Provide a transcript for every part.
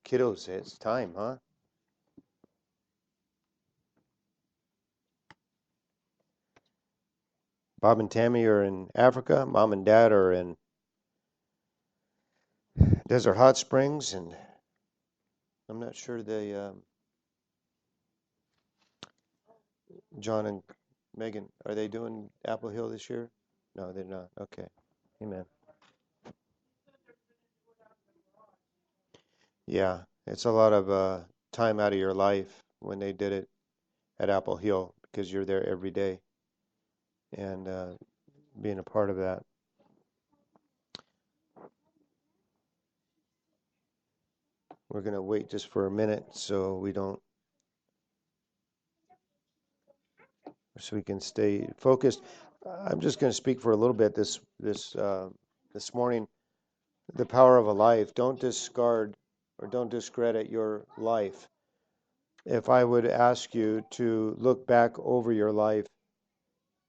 Kiddos, it's time, huh? Bob and Tammy are in Africa. Mom and Dad are in Desert Hot Springs, and I'm not sure John and Megan, are they doing Apple Hill this year? No, they're not. Okay. Amen. Yeah, it's a lot of time out of your life when they did it at Apple Hill because you're there every day and being a part of that. We're going to wait just for a minute so we can stay focused. I'm just going to speak for a little bit this morning. The power of a life. Don't discard or don't discredit your life. If I would ask you to look back over your life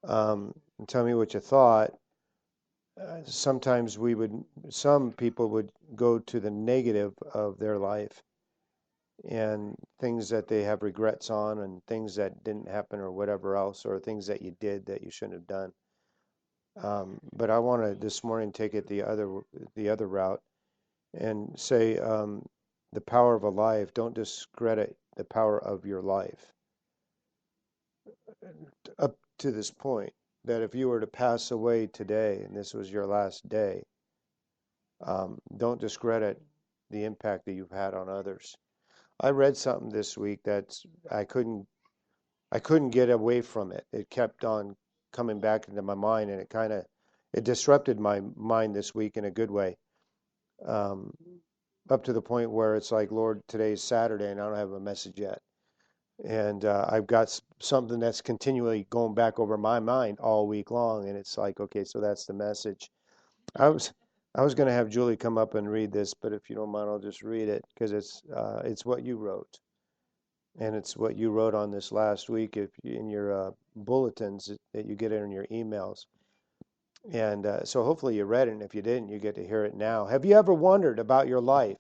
and tell me what you thought, sometimes some people would go to the negative of their life and things that they have regrets on and things that didn't happen or whatever else, or things that you did that you shouldn't have done. But I want to this morning take it the other route and say the power of a life. Don't discredit the power of your life up to this point. That if you were to pass away today and this was your last day, don't discredit the impact that you've had on others. I read something this week that I couldn't get away from it. It kept on coming back into my mind, and it disrupted my mind this week in a good way. Up to the point where it's like, Lord, today's Saturday and I don't have a message yet. And I've got something that's continually going back over my mind all week long, and it's like, okay, so that's the message. I was going to have Julie come up and read this, but if you don't mind, I'll just read it because it's what you wrote, and it's what you wrote on this last week in your bulletins that you get in your emails. And so hopefully you read it, and if you didn't, you get to hear it now. Have you ever wondered about your life?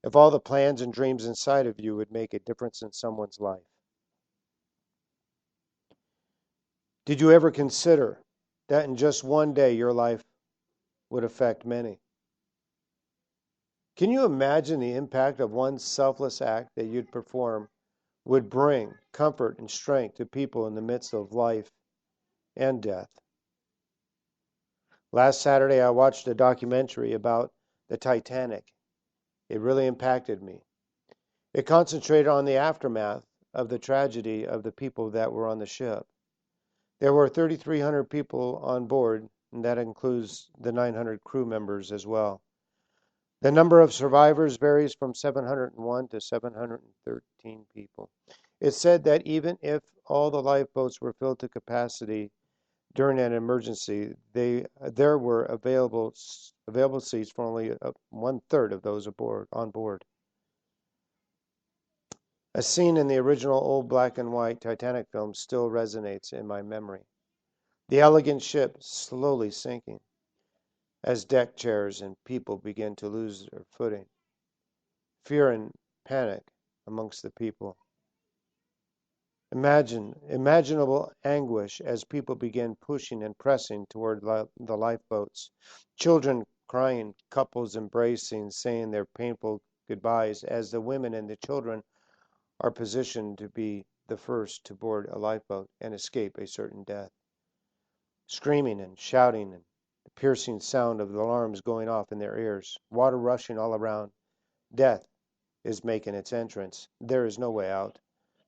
If all the plans and dreams inside of you would make a difference in someone's life? Did you ever consider that in just one day your life would affect many? Can you imagine the impact of one selfless act that you'd perform would bring comfort and strength to people in the midst of life and death? Last Saturday, I watched a documentary about the Titanic. It really impacted me. It concentrated on the aftermath of the tragedy of the people that were on the ship. There were 3,300 people on board, and that includes the 900 crew members as well. The number of survivors varies from 701 to 713 people. It's said that even if all the lifeboats were filled to capacity during an emergency, there were available seats for only 1/3 of those on board. A scene in the original old black and white Titanic film still resonates in my memory. The elegant ship slowly sinking as deck chairs and people begin to lose their footing. Fear and panic amongst the people. Imaginable anguish as people begin pushing and pressing toward the lifeboats. Children crying, couples embracing, saying their painful goodbyes as the women and the children are positioned to be the first to board a lifeboat and escape a certain death. Screaming and shouting and the piercing sound of the alarms going off in their ears. Water rushing all around. Death is making its entrance. There is no way out,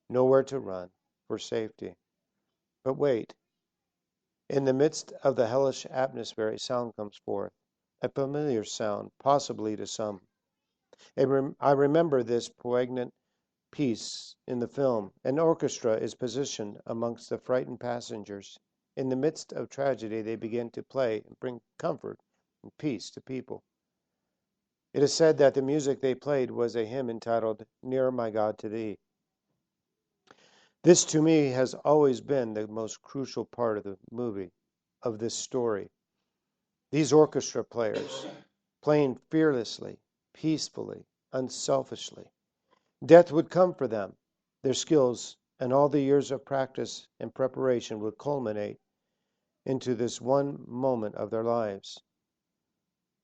nowhere to run for safety. But wait, in the midst of the hellish atmosphere, a sound comes forth, a familiar sound, possibly to some. I remember this poignant piece in the film. An orchestra is positioned amongst the frightened passengers. In the midst of tragedy, they begin to play and bring comfort and peace to people. It is said that the music they played was a hymn entitled, Nearer My God to Thee. This to me has always been the most crucial part of the movie, of this story. These orchestra players playing fearlessly, peacefully, unselfishly. Death would come for them. Their skills and all the years of practice and preparation would culminate into this one moment of their lives.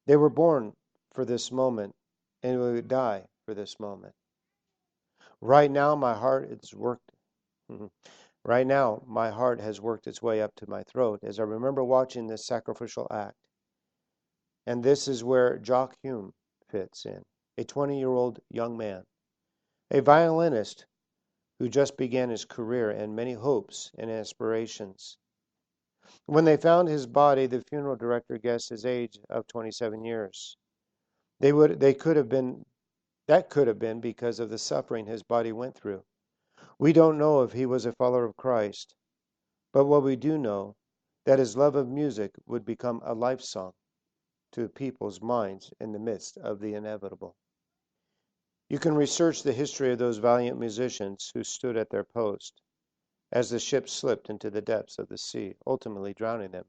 They were born for this moment and would die for this moment. Right now, my heart is worked. Right now, my heart has worked its way up to my throat as I remember watching this sacrificial act. And this is where Jock Hume fits in, a 20-year-old young man, a violinist who just began his career and many hopes and aspirations. When they found his body, the funeral director guessed his age of 27 years. That could have been because of the suffering his body went through. We don't know if he was a follower of Christ, but what we do know, that his love of music would become a life song to people's minds in the midst of the inevitable. You can research the history of those valiant musicians who stood at their post as the ship slipped into the depths of the sea, ultimately drowning them,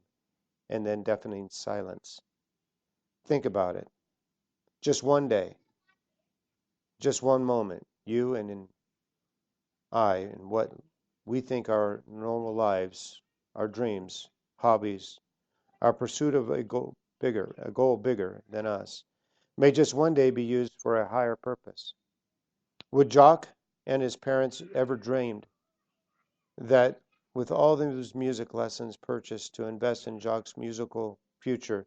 and then deafening silence. Think about it. Just one day, just one moment, you and I, and what we think our normal lives, our dreams, hobbies, our pursuit of a goal bigger than us, may just one day be used for a higher purpose. Would Jock and his parents ever dreamed that with all those music lessons purchased to invest in Jock's musical future,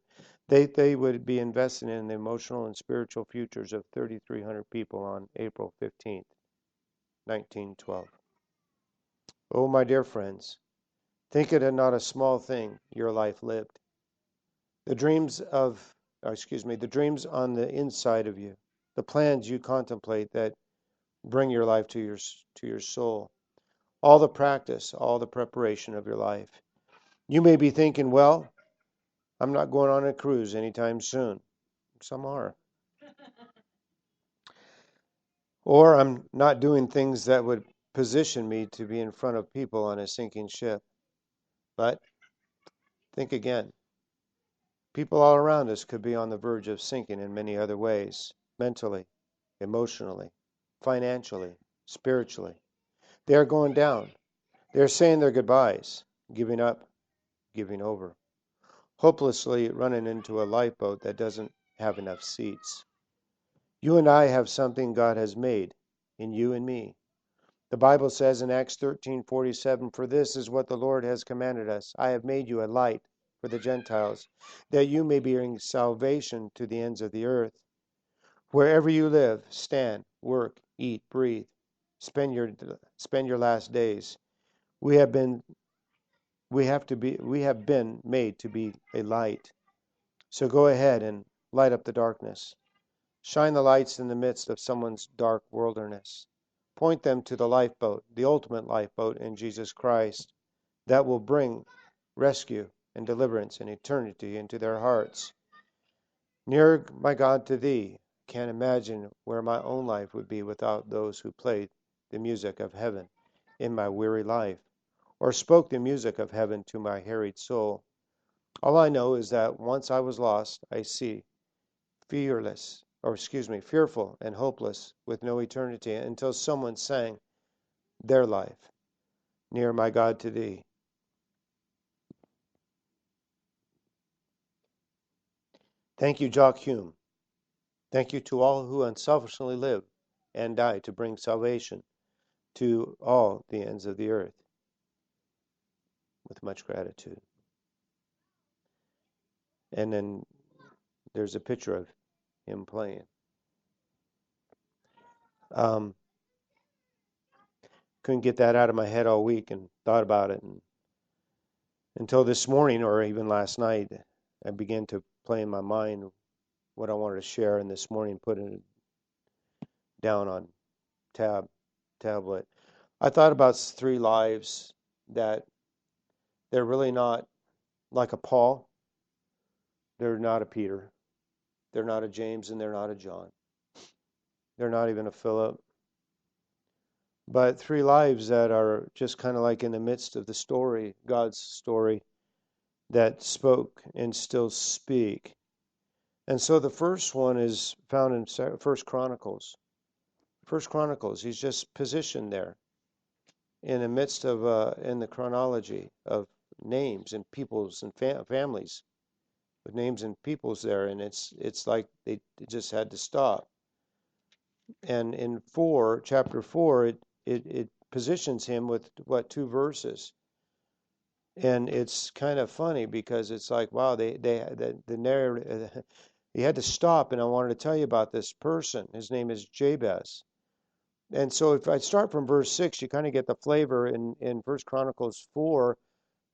they would be investing in the emotional and spiritual futures of 3,300 people on April 15th, 1912? Oh, my dear friends, think it not a small thing your life lived. The dreams on the inside of you, the plans you contemplate that bring your life to your soul, all the practice, all the preparation of your life. You may be thinking, well, I'm not going on a cruise anytime soon. Some are. Or I'm not doing things that would position me to be in front of people on a sinking ship. But think again. People all around us could be on the verge of sinking in many other ways, mentally, emotionally, financially, spiritually. They are going down. They are saying their goodbyes, giving up, giving over, hopelessly running into a lifeboat that doesn't have enough seats. You and I have something God has made in you and me. The Bible says in Acts 13:47, "For this is what the Lord has commanded us. I have made you a light for the Gentiles, that you may bring salvation to the ends of the earth." Wherever you live, stand, work, eat, breathe, spend your last days. We have been made to be a light. So go ahead and light up the darkness. Shine the lights in the midst of someone's dark wilderness. Point them to the lifeboat, the ultimate lifeboat in Jesus Christ, that will bring rescue and deliverance and eternity into their hearts. Near, my God, to thee, can't imagine where my own life would be without those who played the music of heaven in my weary life, or spoke the music of heaven to my harried soul. All I know is that once I was lost, I see, fearful and hopeless with no eternity, until someone sang their life, near, my God, to thee. Thank you, Jock Hume. Thank you to all who unselfishly live and die to bring salvation to all the ends of the earth, with much gratitude. And then there's a picture of him playing. Couldn't get that out of my head all week and thought about it. And until this morning, or even last night, I began to play in my mind what I wanted to share. And this morning, putting it down on tablet. I thought about three lives that they're really not like a Paul. They're not a Peter. They're not a James, and they're not a John. They're not even a Philip. But three lives that are just kind of like in the midst of the story, God's story, that spoke and still speak. And so the first one is found in First Chronicles. First Chronicles, he's just positioned there in the midst of, in the chronology of names and peoples and families, with names and peoples there, and it's like they just had to stop. And in chapter 4, it positions him with what, 2 verses, and it's kind of funny because it's like, wow, the narrative. He had to stop, and I wanted to tell you about this person. His name is Jabez. And so if I start from verse 6, you kind of get the flavor in First Chronicles 4.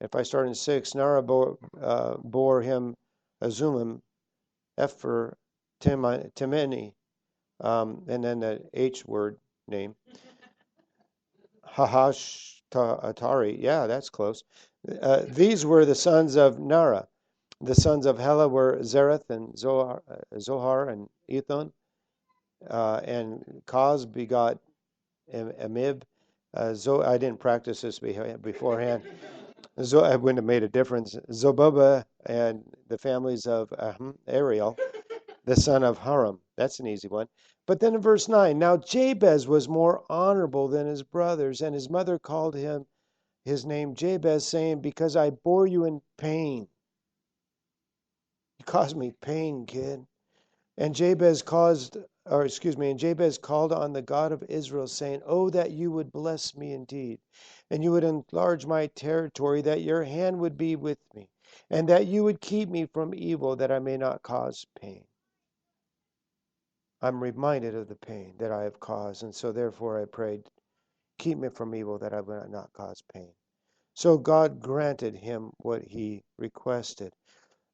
If I start in 6, Nara bore him Azumim, Epher, Timeni, and then the H word name, Atari. Yeah, that's close. These were the sons of Nara. The sons of Hela were Zereth and Zohar and Ethon. And Kaz begot Amib. I didn't practice this beforehand. I wouldn't have made a difference. Zobaba and the families of Ariel, the son of Haram. That's an easy one. But then in verse 9, now Jabez was more honorable than his brothers, and his mother called him his name Jabez, saying, because I bore you in pain. You caused me pain, kid. And Jabez called on the God of Israel, saying, oh, that you would bless me indeed, and you would enlarge my territory, that your hand would be with me, and that you would keep me from evil, that I may not cause pain. I'm reminded of the pain that I have caused, and so therefore I prayed, keep me from evil, that I would not cause pain. So God granted him what he requested.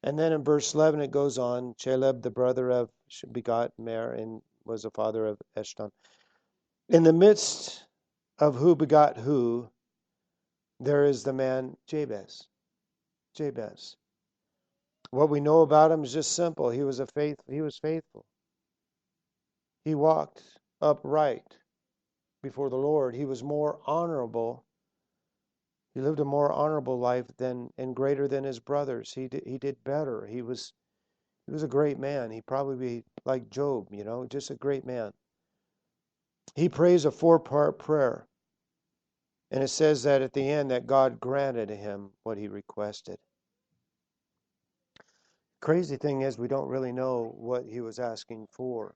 And then in verse 11 it goes on, Chaleb, the brother of begot Mer, and was the father of Eshton. In the midst of who begot who, there is the man Jabez. Jabez. What we know about him is just simple. He was faithful. He walked upright before the Lord. He was more honorable. He lived a more honorable life than and greater than his brothers. He did better. He was a great man. He'd probably be like Job, just a great man. He prays a 4-part prayer. And it says that at the end that God granted him what he requested. Crazy thing is we don't really know what he was asking for,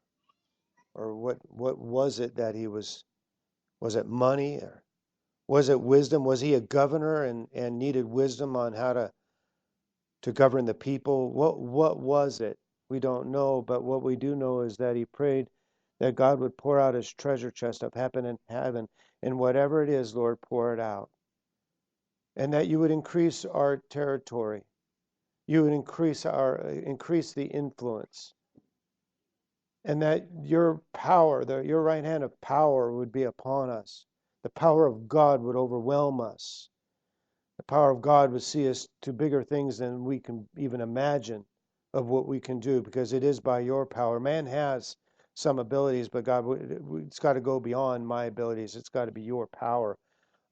or what was it that he was it money, or was it wisdom? Was he a governor and needed wisdom on how to govern the people? What was it? We don't know, but what we do know is that he prayed that God would pour out his treasure chest of heaven, and whatever it is, Lord, pour it out. And that you would increase our territory. You would increase the influence. And that your power, your right hand of power would be upon us. The power of God would overwhelm us. The power of God would see us to bigger things than we can even imagine of what we can do, because it is by your power. Man has some abilities, but God, it's got to go beyond my abilities. It's got to be your power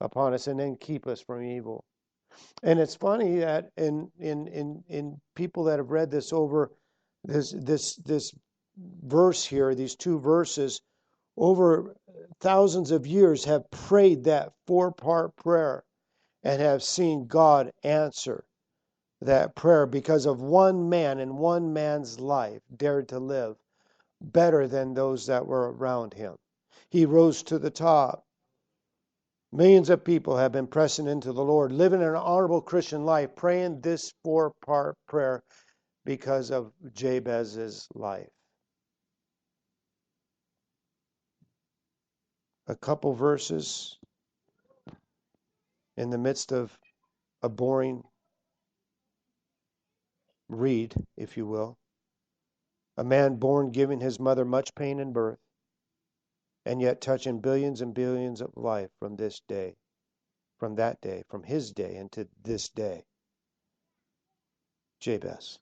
upon us, and then keep us from evil. And it's funny that in people that have read this over this verse here, these 2 verses, over thousands of years have prayed that 4-part prayer and have seen God answer that prayer because of one man and one man's life dared to live better than those that were around him. He rose to the top. Millions of people have been pressing into the Lord, living an honorable Christian life, praying this 4-part prayer because of Jabez's life. A couple verses in the midst of a boring read, if you will. A man born giving his mother much pain in birth, and yet touching billions and billions of life from this day, from that day, from his day into this day. Jabez.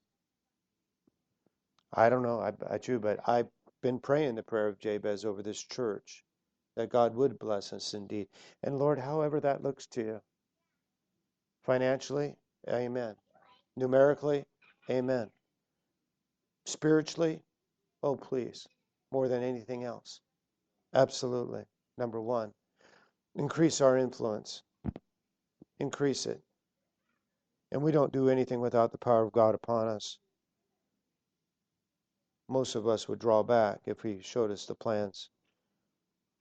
I don't know about you, but I've been praying the prayer of Jabez over this church, that God would bless us indeed. And Lord, however that looks to you. Financially, amen. Numerically, amen. Spiritually, oh please, more than anything else. Absolutely. Number one, increase our influence. Increase it. And we don't do anything without the power of God upon us. Most of us would draw back if He showed us the plans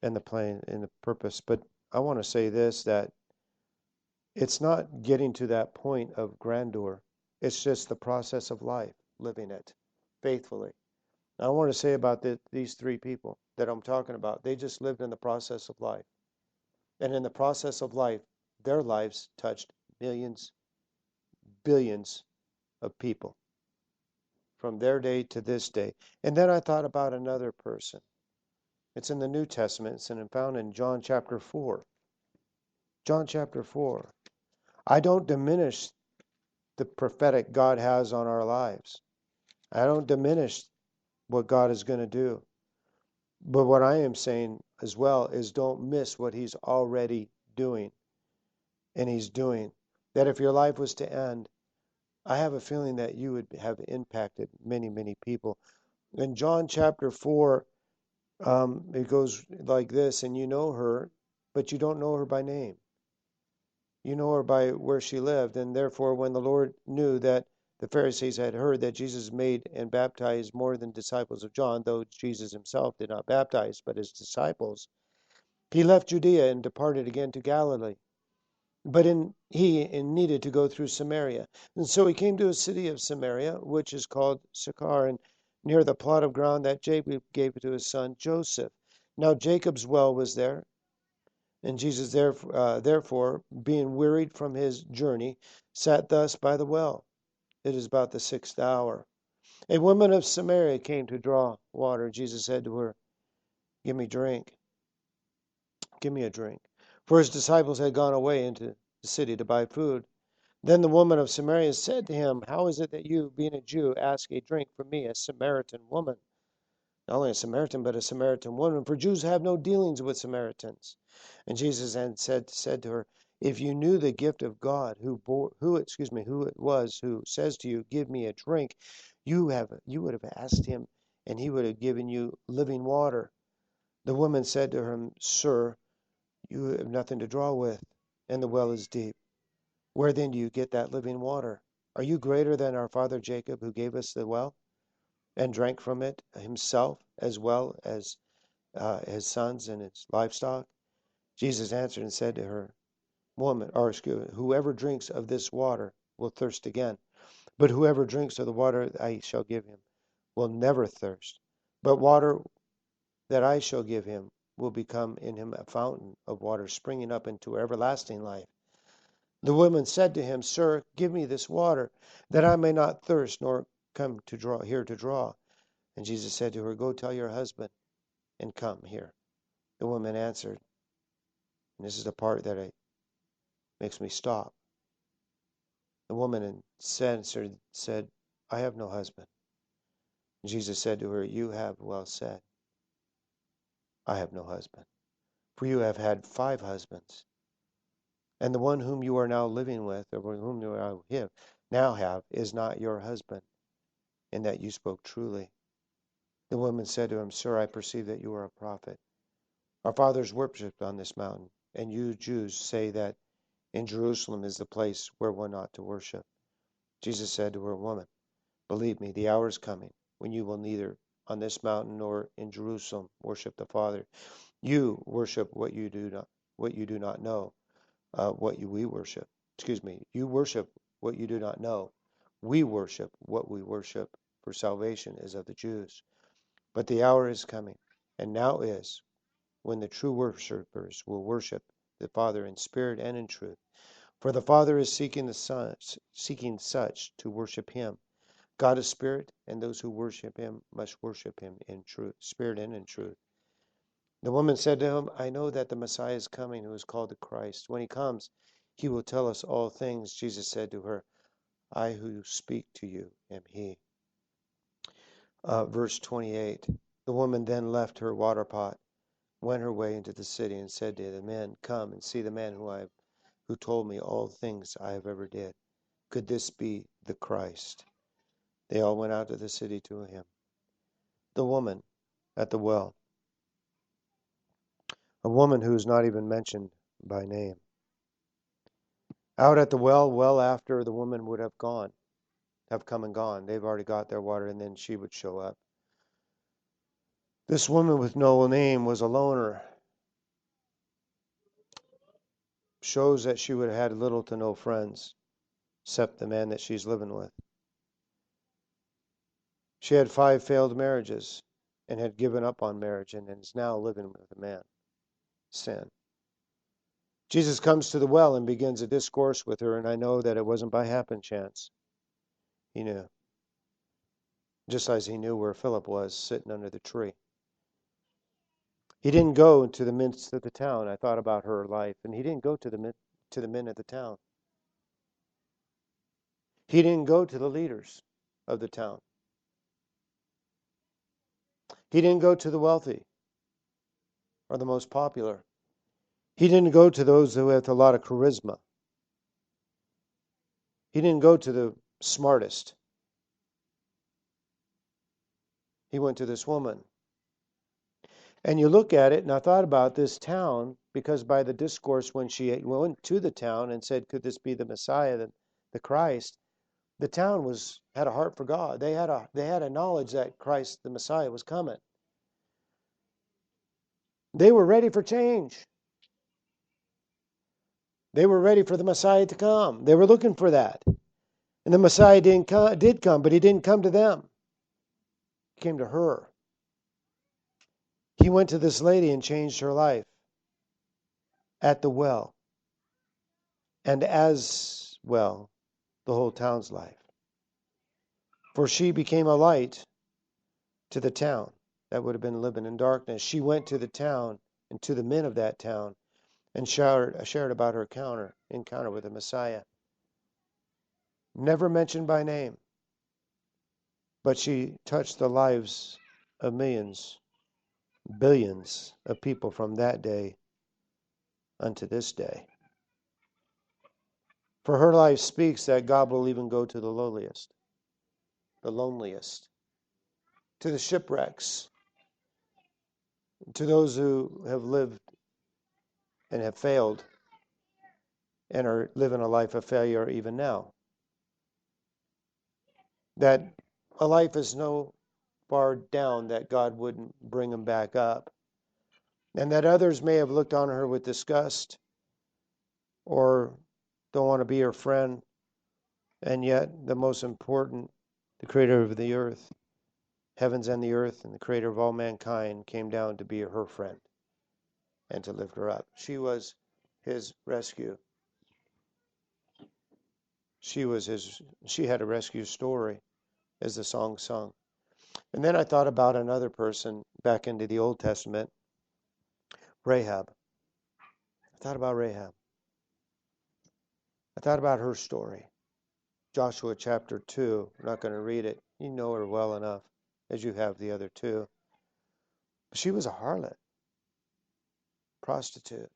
and the plan and the purpose. But I want to say this, that it's not getting to that point of grandeur. It's just the process of life, living it faithfully. I want to say about these three people that I'm talking about. They just lived in the process of life. And in the process of life, their lives touched millions, billions of people from their day to this day. And then I thought about another person. It's in the New Testament. It's found in John chapter 4. John chapter 4. I don't diminish the prophetic God has on our lives. I don't diminish what God is going to do. But what I am saying as well is don't miss what He's already doing. And He's doing. That if your life was to end, I have a feeling that you would have impacted many, many people. In John chapter 4, it goes like this, and you know her, but you don't know her by name. You know her by where she lived, and therefore when the Lord knew that the Pharisees had heard that Jesus made and baptized more than disciples of John, though Jesus himself did not baptize, but his disciples, he left Judea and departed again to Galilee. But he needed to go through Samaria. And so he came to a city of Samaria, which is called Sychar, and near the plot of ground that Jacob gave to his son Joseph. Now Jacob's well was there, and Jesus therefore, being wearied from his journey, sat thus by the well. It is about the 6th hour. A woman of Samaria came to draw water. Jesus said to her, "Give me drink. Give me a drink." For his disciples had gone away into the city to buy food. Then the woman of Samaria said to him, "How is it that you, being a Jew, ask a drink from me, a Samaritan woman?" Not only a Samaritan, but a Samaritan woman, for Jews have no dealings with Samaritans. And Jesus then said to her, "If you knew the gift of God, who it was who says to you, 'Give me a drink,' you would have asked him, and he would have given you living water." The woman said to him, "Sir, you have nothing to draw with, and the well is deep. Where then do you get that living water? Are you greater than our father Jacob, who gave us the well, and drank from it himself, as well as his sons and his livestock?" Jesus answered and said to her, whoever drinks of this water will thirst again. But whoever drinks of the water I shall give him will never thirst. But water that I shall give him will become in him a fountain of water springing up into everlasting life. The woman said to him, "Sir, give me this water, that I may not thirst, nor come here to draw." And Jesus said to her, "Go tell your husband, and come here." The woman answered, and this is the part that makes me stop. The woman said, "I have no husband." And Jesus said to her, "You have well said, I have no husband. For you have had 5 husbands, and the one whom you are now living with, or whom you now have, is not your husband, and that you spoke truly." The woman said to him, "Sir, I perceive that you are a prophet. Our fathers worshipped on this mountain, and you Jews say that in Jerusalem is the place where one ought to worship." Jesus said to her, "Woman, believe me, the hour is coming when you will neither on this mountain nor in Jerusalem worship the Father. You worship what you do not know, we worship. You worship what you do not know. We worship what we worship, for salvation is of the Jews. But the hour is coming, and now is, when the true worshippers will worship the Father in spirit and in truth. For the Father is seeking such to worship him. God is spirit, and those who worship him must worship him in truth, spirit and in truth. The woman said to him, "I know that the Messiah is coming, who is called the Christ. When he comes, he will tell us all things." Jesus said to her, "I who speak to you am he." Verse 28. The woman then left her water pot, went her way into the city, and said to the men, "Come and see the man who told me all things I have ever did. Could this be the Christ?" They all went out of the city to him. The woman at the well, a woman who is not even mentioned by name. Out at the well after the woman would have come and gone. They've already got their water, and then she would show up. This woman with no name was a loner. Shows that she would have had little to no friends, except the man that she's living with. She had 5 failed marriages and had given up on marriage and is now living with a man. Sin. Jesus comes to the well and begins a discourse with her, and I know that it wasn't by happen chance. He knew. Just as he knew where Philip was sitting under the tree. He didn't go into the midst of the town. I thought about her life, and he didn't go to the men of the town. He didn't go to the leaders of the town. He didn't go to the wealthy or the most popular. He didn't go to those who had a lot of charisma. He didn't go to the smartest. He went to this woman. And you look at it, and I thought about this town, because by the discourse when she went to the town and said, could this be the Messiah, the Christ, the town had a heart for God. They had a knowledge that Christ, the Messiah, was coming. They were ready for change. They were ready for the Messiah to come. They were looking for that. And the Messiah did come, but he didn't come to them. He came to her. He went to this lady and changed her life at the well. And as well, the whole town's life. For she became a light to the town that would have been living in darkness. She went to the town and to the men of that town and shared about her encounter with the Messiah. Never mentioned by name, but she touched the lives of millions, billions of people from that day unto this day. For her life speaks that God will even go to the lowliest, the loneliest, to the shipwrecks, to those who have lived and have failed and are living a life of failure even now. That a life is no far down that God wouldn't bring them back up. And that others may have looked on her with disgust or don't want to be her friend. And yet the most important, the creator of the earth, heavens and the earth, and the creator of all mankind came down to be her friend and to lift her up. She was his rescue. She had a rescue story, as the song sung. And then I thought about another person back into the Old Testament, Rahab. I thought about Rahab. I thought about her story. Joshua chapter 2. I'm not going to read it. You know her well enough, as you have the other two. But she was a harlot, prostitute.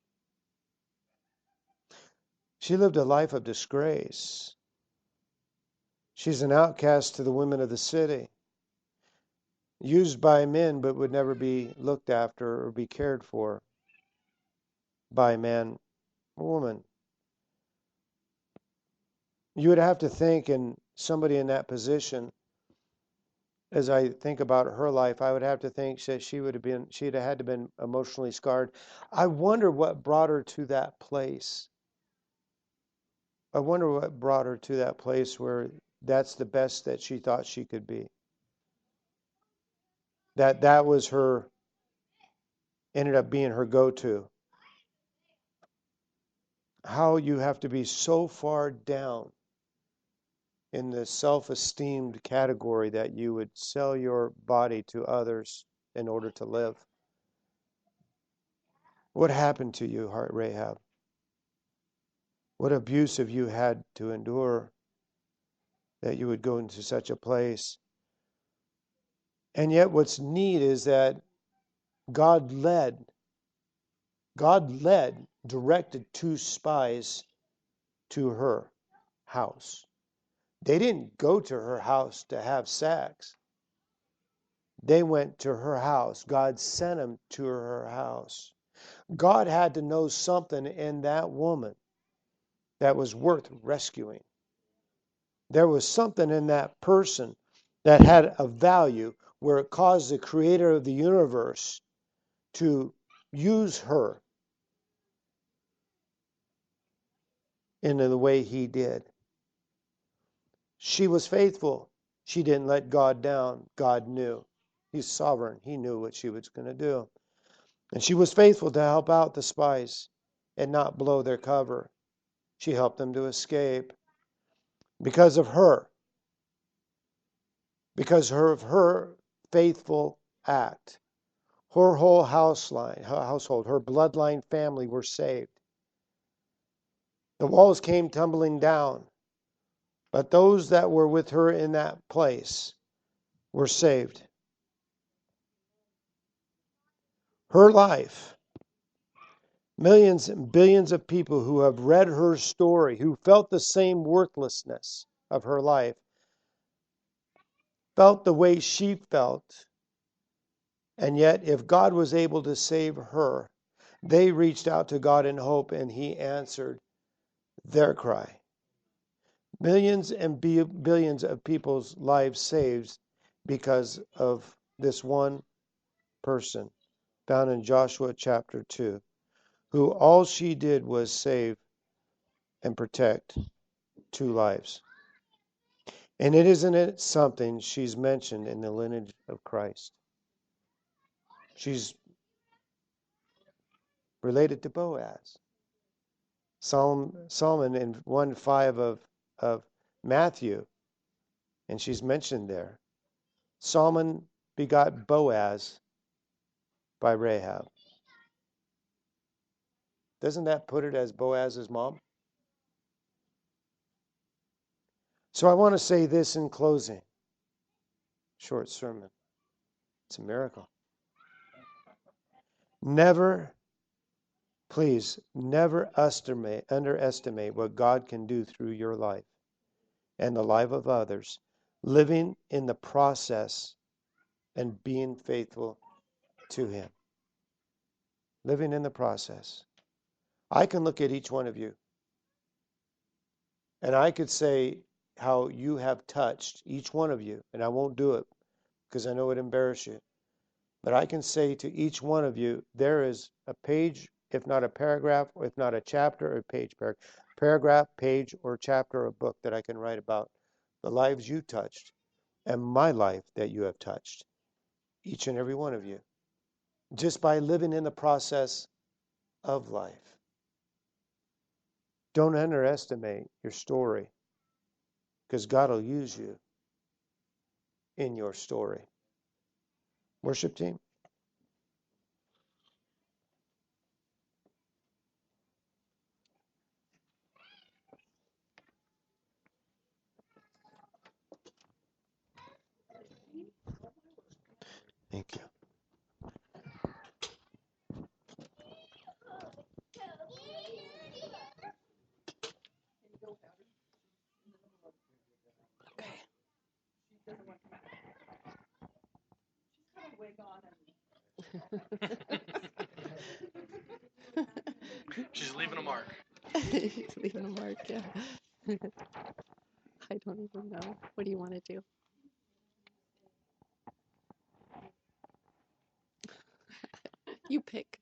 She lived a life of disgrace. She's an outcast to the women of the city. Used by men, but would never be looked after or be cared for by man or woman. You would have to think, and somebody in that position, as I think about her life, I would have to think that she'd have had to been emotionally scarred. I wonder what brought her to that place. I wonder what brought her to that place where that's the best that she thought she could be. That was her, ended up being her go-to. How you have to be so far down in the self-esteemed category that you would sell your body to others in order to live. What happened to you, Rahab? What abuse have you had to endure that you would go into such a place? And yet what's neat is that God directed 2 spies to her house. They didn't go to her house to have sex. They went to her house. God sent them to her house. God had to know something in that woman that was worth rescuing. There was something in that person that had a value where it caused the creator of the universe to use her in the way he did. She was faithful. She didn't let God down. God knew. He's sovereign. He knew what she was going to do. And she was faithful to help out the spies and not blow their cover. She helped them to escape because of her. Because of her faithful act. Her whole household, her bloodline family were saved. The walls came tumbling down, but those that were with her in that place were saved. Her life, millions and billions of people who have read her story, who felt the same worthlessness of her life, felt the way she felt, and yet if God was able to save her, they reached out to God in hope, and He answered their cry. Millions and billions of people's lives saved because of this one person found in Joshua chapter 2, who all she did was save and protect 2 lives. And isn't it something she's mentioned in the lineage of Christ? She's related to Boaz. Solomon in 1:5 of Matthew, and she's mentioned there. Solomon begot Boaz by Rahab. Doesn't that put it as Boaz's mom? So I want to say this in closing. Short sermon. It's a miracle. Please, never underestimate what God can do through your life and the life of others, living in the process and being faithful to Him. Living in the process. I can look at each one of you and I could say how you have touched each one of you, and I won't do it because I know it embarrasses you. But I can say to each one of you, there is a page, if not a paragraph, or if not a chapter or paragraph, page, or chapter, or book that I can write about the lives you touched and my life that you have touched, each and every one of you, just by living in the process of life. Don't underestimate your story, because God will use you in your story. Worship team. Thank you. She's leaving a mark. She's leaving a mark, yeah. I don't even know. What do you want to do? You pick.